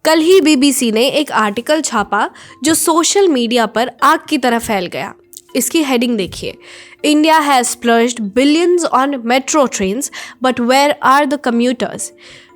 कल ही बीबीसी ने एक आर्टिकल छापा जो सोशल मीडिया पर आग की तरह फैल गया। इसकी हेडिंग देखिए, India has splurged billions on metro trains but where are the commuters.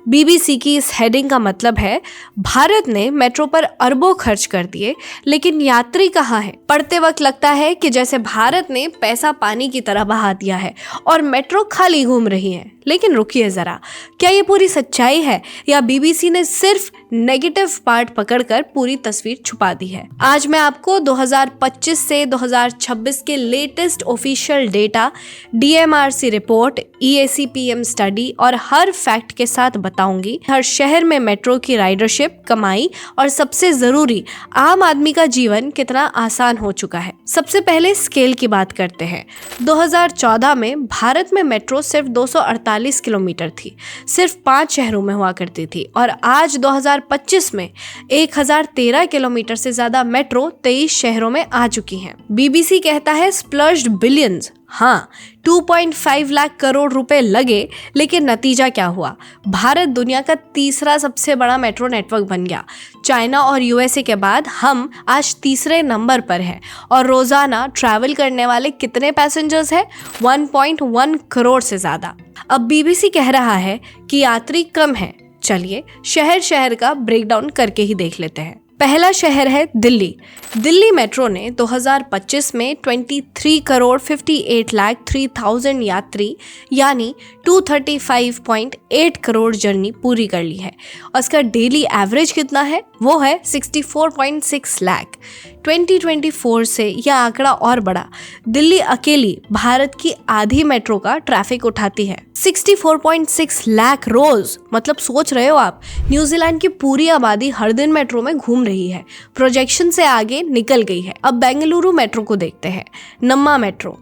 BBC की इस हेडिंग का मतलब है, भारत ने मेट्रो पर अरबों खर्च कर दिए लेकिन यात्री कहाँ है। पढ़ते वक्त लगता है कि जैसे भारत ने पैसा पानी की तरह बहा दिया है और मेट्रो खाली घूम रही है। लेकिन रुकिए जरा, क्या ये पूरी सच्चाई है या बीबीसी ने सिर्फ नेगेटिव पार्ट पकड़कर पूरी तस्वीर छुपा दी है? आज मैं आपको 2025 से 2026 के latest official data, DMRC report, EACPM study और हर फैक्ट के साथ बताऊंगी हर शहर में मेट्रो की राइडरशिप, कमाई और सबसे जरूरी आम आदमी का जीवन कितना आसान हो चुका है। सबसे पहले स्केल की बात करते हैं। 2014 में भारत में मेट्रो सिर्फ 248 किलोमीटर थी, सिर्फ 5 शहरों में हुआ करती थी और आज 2025 में 1013 किलोमीटर से ज्यादा मेट्रो 23 शहरों में आ चुकी हैं। बीबीसी कहता है स्प्लर्ज्ड बिलियंस। हाँ, 2.5 लाख करोड़ रुपए लगे, लेकिन नतीजा क्या हुआ? भारत दुनिया का तीसरा सबसे बड़ा मेट्रो नेटवर्क बन गया। चाइना और यूएसए के बाद हम आज तीसरे नंबर पर हैं और रोजाना ट्रैवल करने वाले कितने पैसेंजर्स हैं? 1.1 करोड़ से ज्यादा। अब बीबीसी कह रहा है कि यात्री कम है। चलिए शहर शहर का ब्रेकडाउन करके ही देख लेते हैं। पहला शहर है दिल्ली। दिल्ली मेट्रो ने 2025 में 23 करोड़ 58 लाख 3,000 यात्री यानी 235.8 करोड़ जर्नी पूरी कर ली है। और इसका डेली एवरेज कितना है? वो है 64.6 लाख। 2024 से यह आंकड़ा और बढ़ा। दिल्ली अकेली भारत की आधी मेट्रो का ट्रैफिक उठाती है। 64.6 लाख रोज, मतलब सोच रहे हो आप, न्यूजीलैंड की पूरी आबादी हर दिन मेट्रो में घूम रही है। प्रोजेक्शन से आगे निकल गई है। अब बेंगलुरु मेट्रो को देखते हैं। नम्मा मेट्रो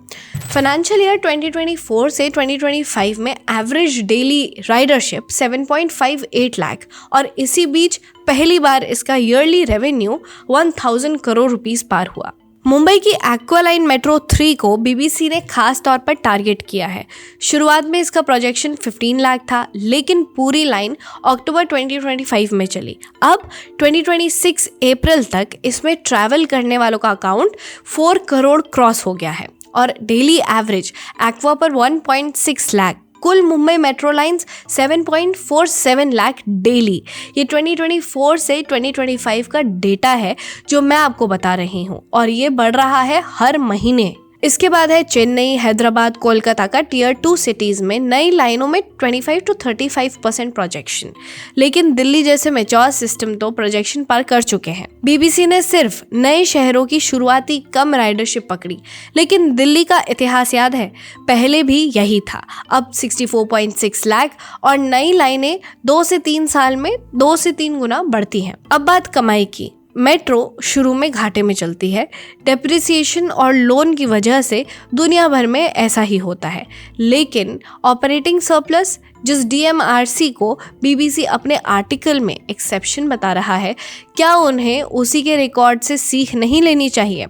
फाइनेंशियल ईयर 2024 से 2025 में एवरेज डेली राइडरशिप 7.58 लाख और इसी बीच पहली बार इसका ईयरली रेवेन्यू 1000 करोड़ रुपीस पार हुआ। मुंबई की एक्वालाइन मेट्रो 3 को बीबीसी ने खास तौर पर टारगेट किया है। शुरुआत में इसका प्रोजेक्शन 15 लाख था, लेकिन पूरी लाइन अक्टूबर 2025 में चली। अब 2026 अप्रैल तक इसमें ट्रैवल करने वालों का अकाउंट 4 करोड़ क्रॉस हो गया है और डेली एवरेज एक्वा पर 1.6 लाख। कुल Mumbai metro lines 7.47 lakh daily. ये 2024 से 2025 का डेटा है जो मैं आपको बता रही हूँ और ये बढ़ रहा है हर महीने। इसके बाद है चेन्नई, हैदराबाद, कोलकाता का टियर 2 सिटीज में नई लाइनों में 25 to 35% प्रोजेक्शन। लेकिन दिल्ली जैसे मैच्योर सिस्टम तो प्रोजेक्शन पार कर चुके हैं। बीबीसी ने सिर्फ नए शहरों की शुरुआती कम राइडरशिप पकड़ी, लेकिन दिल्ली का इतिहास याद है, पहले भी यही था। अब 64.6 लाख और नई लाइनें 2 से 3 साल में 2 से 3 गुना बढ़ती हैं। अब बात कमाई की। मेट्रो शुरू में घाटे में चलती है। डेप्रिसिएशन और लोन की वजह से दुनिया भर में ऐसा ही होता है, लेकिन ऑपरेटिंग सरप्लस, जिस डीएमआरसी को बीबीसी अपने आर्टिकल में एक्सेप्शन बता रहा है, क्या उन्हें उसी के रिकॉर्ड से सीख नहीं लेनी चाहिए?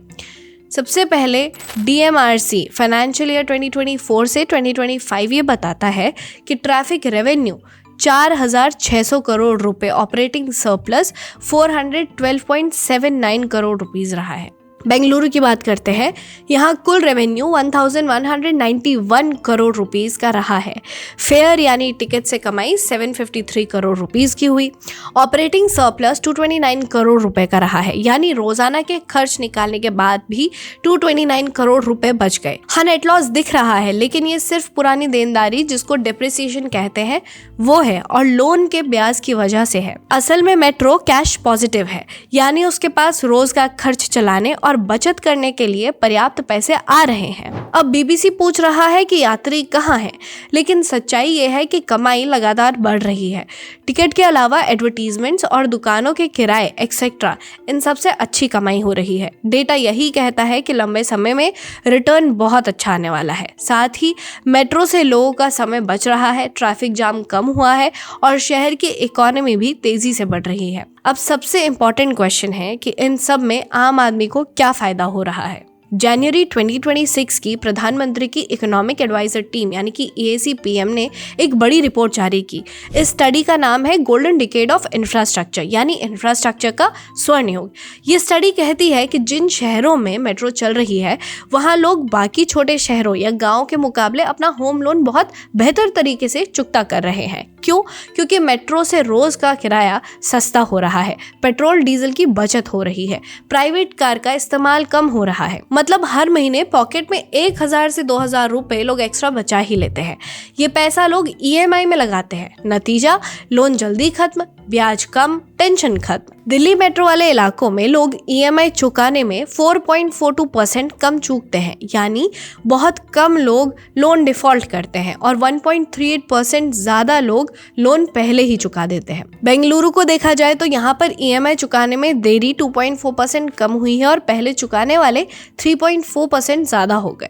सबसे पहले डीएमआरसी फाइनेंशियल ईयर 2024 से 2025 ये बताता है कि ट्रैफिक रेवेन्यू 4,600 करोड़ रुपए, ऑपरेटिंग सरप्लस 412.79 करोड़ रुपीस रहा है। बेंगलुरु की बात करते हैं। यहाँ कुल रेवेन्यू 1191 करोड़ रुपीस का रहा है। फेयर यानी टिकट से कमाई 753 करोड़ रुपीस की हुई। ऑपरेटिंग सरप्लस 229 करोड़ रुपए का रहा है, यानी रोजाना के खर्च निकालने के बाद भी 229 करोड़ रुपए बच गए। हाँ, नेट लॉस दिख रहा है, लेकिन ये सिर्फ पुरानी देनदारी, जिसको डिप्रिसिएशन कहते हैं, वो है और लोन के ब्याज की वजह से है। असल में मेट्रो कैश पॉजिटिव है, यानी उसके पास रोज का खर्च चलाने और बचत करने के लिए पर्याप्त पैसे आ रहे हैं। अब बीबीसी पूछ रहा है कि यात्री कहाँ हैं, लेकिन सच्चाई ये है कि कमाई लगातार बढ़ रही है। टिकट के अलावा एडवर्टीजमेंट्स और दुकानों के किराए एक्सेट्रा, इन सबसे अच्छी कमाई हो रही है। डेटा यही कहता है कि लंबे समय में रिटर्न बहुत अच्छा आने वाला है। साथ ही मेट्रो से लोगों का समय बच रहा है, ट्रैफिक जाम कम हुआ है और शहर की इकोनॉमी भी तेजी से बढ़ रही है। अब सबसे इम्पोर्टेंट क्वेश्चन है कि इन सब में आम आदमी को क्या फायदा हो रहा है। जनवरी 2026 की प्रधानमंत्री की इकोनॉमिक एडवाइजर टीम यानी कि EAC-PM ने एक बड़ी रिपोर्ट जारी की। इस स्टडी का नाम है गोल्डन डिकेड ऑफ इंफ्रास्ट्रक्चर यानी इंफ्रास्ट्रक्चर का स्वर्ण युग। ये स्टडी कहती है कि जिन शहरों में मेट्रो चल रही है वहाँ लोग बाकी छोटे शहरों या गाँव के मुकाबले अपना होम लोन बहुत बेहतर तरीके से चुकता कर रहे हैं। क्यों? क्योंकि मेट्रो से रोज का किराया सस्ता हो रहा है, पेट्रोल डीजल की बचत हो रही है, प्राइवेट कार का इस्तेमाल कम हो रहा है। मतलब हर महीने पॉकेट में 1000 से 2000 रुपए लोग एक्स्ट्रा बचा ही लेते हैं। ये पैसा लोग EMI में लगाते हैं। नतीजा, लोन जल्दी खत्म, ब्याज कम, टेंशन खत्म। दिल्ली मेट्रो वाले इलाकों में लोग EMI चुकाने में 4.42% कम चूकते हैं, यानी बहुत कम लोग लोन डिफॉल्ट करते हैं और 1.38% ज्यादा लोग लोन पहले ही चुका देते हैं। बेंगलुरु को देखा जाए तो यहाँ पर EMI चुकाने में देरी 2.4% कम हुई है और पहले चुकाने वाले 3.4% ज्यादा हो गए।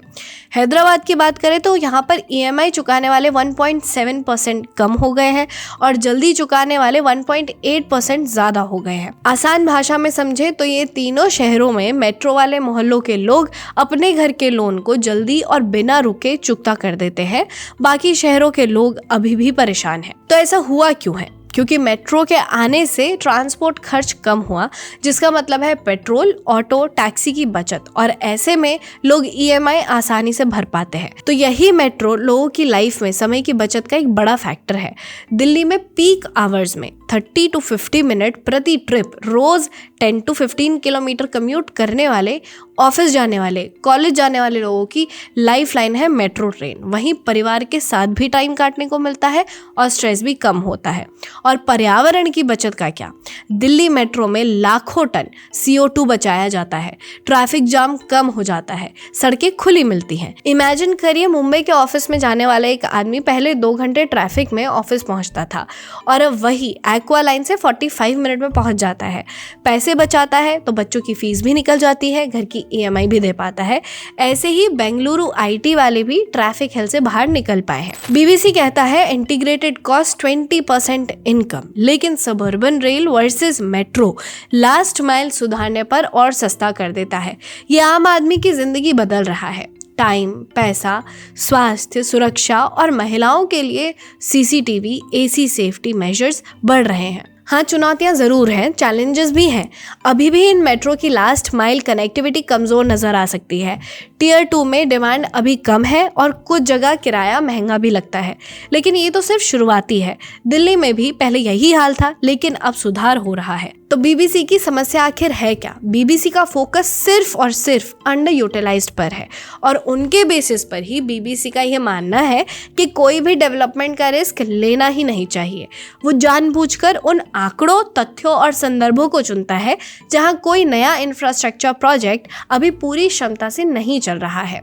हैदराबाद की बात करें तो यहाँ पर EMI चुकाने वाले 1.7% कम हो गए हैं और जल्दी चुकाने वाले 1.8% ज्यादा हो गए हैं। आसान भाषा में समझे तो ये तीनों शहरों में मेट्रो वाले मोहल्लों के लोग अपने घर के लोन को जल्दी और बिना रुके चुकता कर देते हैं। बाकी शहरों के लोग अभी भी परेशान हैं। तो ऐसा हुआ क्यों है? क्योंकि मेट्रो के आने से ट्रांसपोर्ट खर्च कम हुआ, जिसका मतलब है पेट्रोल, ऑटो, टैक्सी की बचत, और ऐसे में लोग EMI आसानी से भर पाते हैं। तो यही मेट्रो लोगों की लाइफ में समय की बचत का एक बड़ा फैक्टर है। दिल्ली में पीक आवर्स में 30 to 50 मिनट प्रति ट्रिप रोज 10 to 15 किलोमीटर कम्यूट करने वाले, ऑफिस जाने वाले, कॉलेज जाने वाले लोगों की लाइफ लाइन है मेट्रो ट्रेन। वहीं परिवार के साथ भी टाइम काटने को मिलता है और स्ट्रेस भी कम होता है। और पर्यावरण की बचत का क्या? दिल्ली मेट्रो में लाखों टन CO2 बचाया जाता है, ट्रैफिक जाम कम हो जाता है, सड़कें खुली मिलती हैं। इमेजिन करिए, मुंबई के ऑफिस में जाने वाला एक आदमी पहले 2 घंटे ट्रैफिक में ऑफिस पहुंचता था और अब वही एक्वा लाइन से 45 मिनट में पहुंच जाता है। पैसे बचाता है तो बच्चों की फीस भी निकल जाती है, घर की EMI भी दे पाता है। ऐसे ही बेंगलुरु IT वाले भी ट्रैफिक हेल से बाहर निकल पाए हैं। BBC कहता है इंटीग्रेटेड कॉस्ट 20% इनकम, लेकिन suburban rail versus metro last mile सुधारने पर और सस्ता कर देता है। ये आम आदमी की जिंदगी बदल रहा है। टाइम, पैसा, स्वास्थ्य, सुरक्षा और महिलाओं के लिए CCTV, AC सेफ्टी मेजर्स बढ़ रहे हैं। हाँ, चुनौतियां ज़रूर हैं, चैलेंजेस भी हैं। अभी भी इन मेट्रो की लास्ट माइल कनेक्टिविटी कमज़ोर नज़र आ सकती है। Tier 2 में डिमांड अभी कम है और कुछ जगह किराया महंगा भी लगता है, लेकिन ये तो सिर्फ शुरुआती है। दिल्ली में भी पहले यही हाल था, लेकिन अब सुधार हो रहा है। तो BBC की समस्या आखिर है क्या? BBC का फोकस सिर्फ और सिर्फ अंडर यूटिलाइज्ड पर है और उनके बेसिस पर ही BBC का यह मानना है कि कोई भी डेवलपमेंट का रिस्क लेना ही नहीं चाहिए। वो जानबूझकर उन आंकड़ों, तथ्यों और संदर्भों को चुनता है जहां कोई नया इंफ्रास्ट्रक्चर प्रोजेक्ट अभी पूरी क्षमता से नहीं चल रहा है।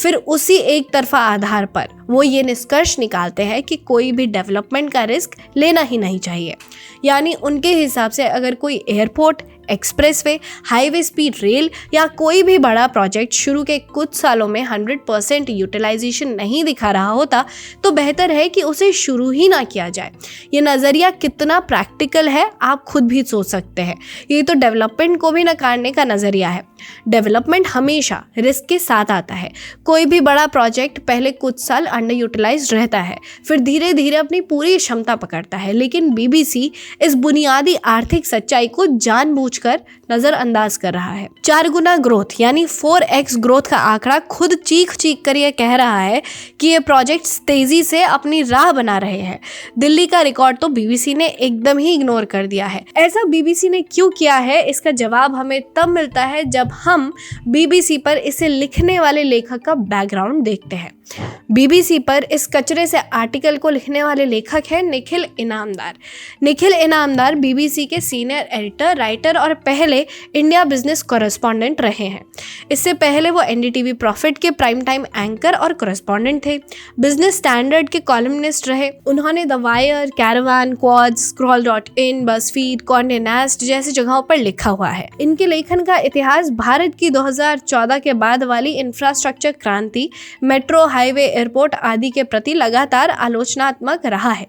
फिर उसी एक तरफा आधार पर वो ये निष्कर्ष निकालते हैं कि कोई भी डेवलपमेंट का रिस्क लेना ही नहीं चाहिए। यानी उनके हिसाब से अगर कोई airport, expressway, highway speed rail या कोई भी बड़ा प्रोजेक्ट शुरू के कुछ सालों में 100% यूटिलाइजेशन नहीं दिखा रहा होता तो बेहतर है कि उसे शुरू ही ना किया जाए। ये नज़रिया कितना प्रैक्टिकल है आप खुद भी सोच सकते हैं। ये तो डेवलपमेंट को भी नकारने का नज़रिया है। डेवलपमेंट हमेशा रिस्क के साथ आता है। कोई भी बड़ा प्रोजेक्ट पहले कुछ साल अंडर यूटिलाइज्ड रहता है, फिर धीरे धीरे अपनी पूरी क्षमता पकड़ता है। लेकिन BBC इस बुनियादी आर्थिक सच्चाई को जानबूझकर नजरअंदाज कर रहा है। 4 गुना ग्रोथ यानी 4x ग्रोथ का आंकड़ा खुद चीख चीख कर यह कह रहा है कि ये प्रोजेक्ट्स तेजी से अपनी राह बना रहे हैं। दिल्ली का रिकॉर्ड तो BBC ने एकदम ही इग्नोर कर दिया है। ऐसा BBC ने क्यों किया है, इसका जवाब हमें तब मिलता है जब हम BBC पर इसे लिखने वाले लेखक का बैकग्राउंड देखते हैं। BBC पर इस कचरे से आर्टिकल को लिखने वाले लेखक हैं निखिल इनामदार। निखिल इनामदार BBC के सीनियर एडिटर, राइटर और पहले इंडिया बिजनेस कॉरेस्पॉन्डेंट रहे हैं। इससे पहले वो NDTV प्रॉफिट के प्राइम टाइम एंकर और कॉरेस्पॉन्डेंट थे। बिजनेस स्टैंडर्ड के कॉलमनिस्ट रहे। उन्होंने the Wire, Caravan, Quads, Scroll in, BuzzFeed, Conde Nast जैसी जगहों पर लिखा हुआ है। इनके लेखन का इतिहास भारत की 2014 के बाद वाली इंफ्रास्ट्रक्चर क्रांति, मेट्रो, हाईवे, एयरपोर्ट आदि के प्रति लगातार आलोचनात्मक रहा है।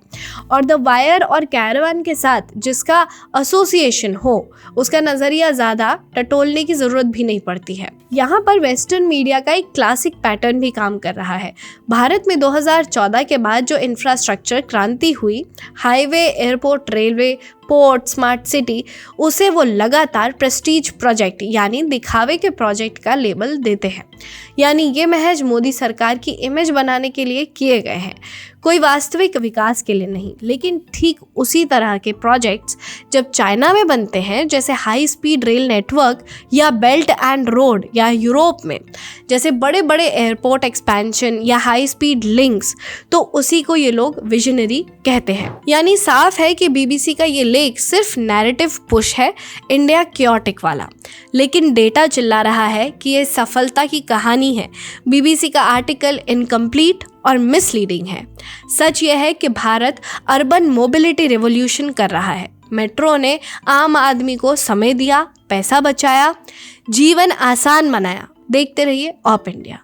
और द वायर और कैरावान के साथ जिसका एसोसिएशन हो उसका नजरिया या ज़्यादा टटोलने की ज़रूरत भी नहीं पड़ती है। यहाँ पर वेस्टर्न मीडिया का एक क्लासिक पैटर्न भी काम कर रहा है। भारत में 2014 के बाद जो इंफ्रास्ट्रक्चर क्रांति हुई, highway, airport, railway, port, smart city, उसे वो लगातार प्रेस्टीज प्रोजेक्ट यानी दिखावे के प्रोजेक्ट का लेबल देते हैं। यानी ये महज मोदी सरकार की इमेज बनाने के लिए किए गए हैं, कोई वास्तविक विकास के लिए नहीं। लेकिन ठीक उसी तरह के प्रोजेक्ट्स जब चाइना में बनते हैं, जैसे हाई स्पीड रेल नेटवर्क या बेल्ट एंड रोड, या यूरोप में जैसे बड़े बड़े एयरपोर्ट एक्सपेंशन या हाई स्पीड लिंक्स, तो उसी को ये लोग विजनरी कहते हैं। यानी साफ है कि बीबीसी का ये लेख सिर्फ नैरेटिव पुश है, इंडिया क्योटिक वाला, लेकिन डेटा चिल्ला रहा है कि ये सफलता की कहानी है। बीबीसी का आर्टिकल इनकम्प्लीट और मिसलीडिंग है। सच यह है कि भारत अर्बन मोबिलिटी रिवॉल्यूशन कर रहा है। मेट्रो ने आम आदमी को समय दिया, पैसा बचाया, जीवन आसान बनाया। देखते रहिए ऑप इंडिया।